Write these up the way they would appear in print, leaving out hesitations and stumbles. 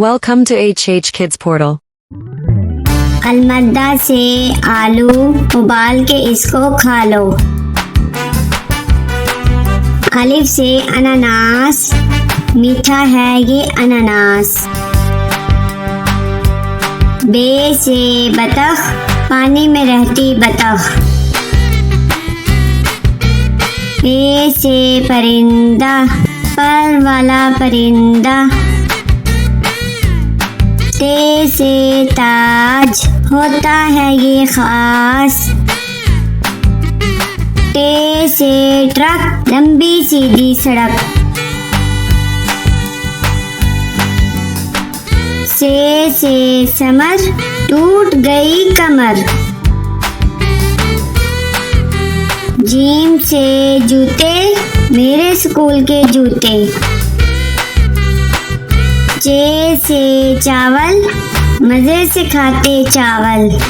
Welcome to HH Kids Portal. अलमद्दा से आलू उबाल के इसको खा लो। अलिफ से अनानास, मीठा है ये अनानास। बे से बतख, पानी में रहती बतख। पे से परिंदा, पर वाला परिंदा। ते से ताज, होता है ये खास। टे से ट्रक, लंबी सीधी सड़क। से समर, टूट गई कमर। जीम से जूते, मेरे स्कूल के जूते। चे से चावल, मजे से खाते चावल।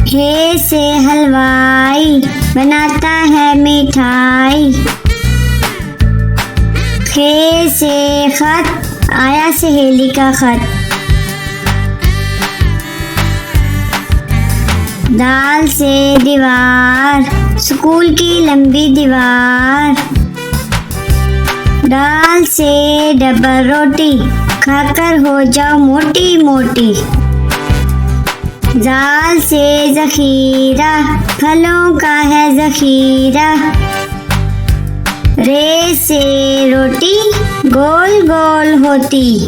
हे से हलवाई, बनाता है मिठाई। खे से खत, आया सहेली का खत। दाल से दीवार, स्कूल की लंबी दीवार। दाल से डबल रोटी, खाकर हो जाओ मोटी मोटी। जाल से जखीरा, फलों का है जखीरा। रे से रोटी, गोल गोल होती।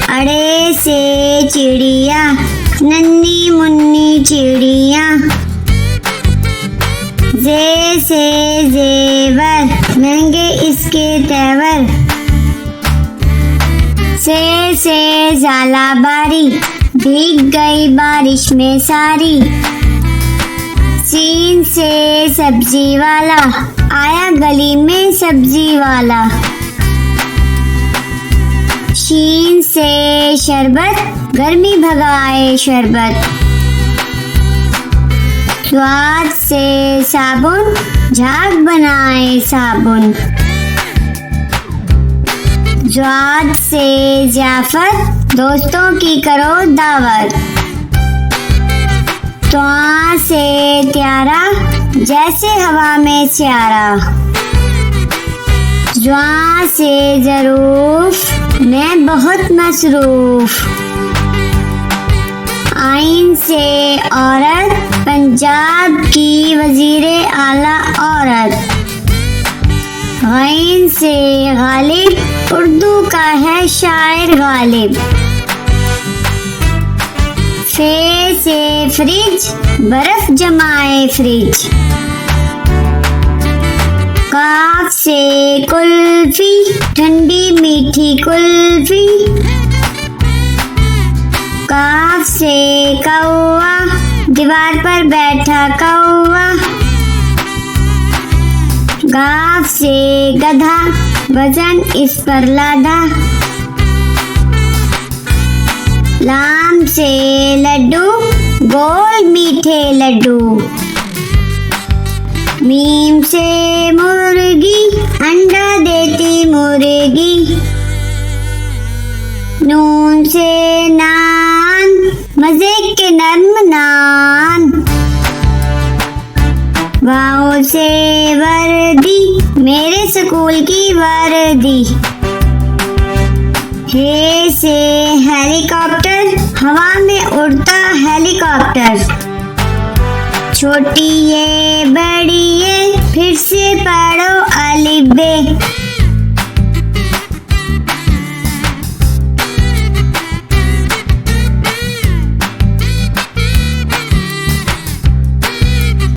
अड़े से चिड़िया, नन्ही मुन्नी चिड़िया। जे से जेवर, महंगे इसके तेवर। से जाला बारी, भीग गई बारिश में सारी। सीन से सब्जी वाला, आया गली में सब्जी वाला। शीन से शरबत, गर्मी भगाए शरबत। स्वाद से साबुन, झाग बनाए साबुन। ज्वाद से ज़ियाफ़त, दोस्तों की करो दावत। त्वा से त्यारा, जैसे हवा में स्यारा। ज्वा से ज़रूफ, मैं बहुत मसरूफ। आइन से औरत, पंजाब की वजीरे आला औरत। गैन से गालिब, उर्दू का है शायर गालिब। फे से फ्रिज, बर्फ जमाए फ्रिज। काफ से कुल्फी, ठंडी मीठी कुल्फी। काफ से कौवा, दीवार पर बैठा कौवा। गाफ से गधा, वजन इस पर लादा। लाम से लड्डू, गोल मीठे लड्डू। मीम से मुर्गी, अंडा देती मुर्गी। नून से नान, मजे के नर्म नान। वाव से वर्दी, मेरे स्कूल की वर्दी। हे से हेलीकॉप्टर, हवा में उड़ता हेलीकॉप्टर। छोटी ये बड़ी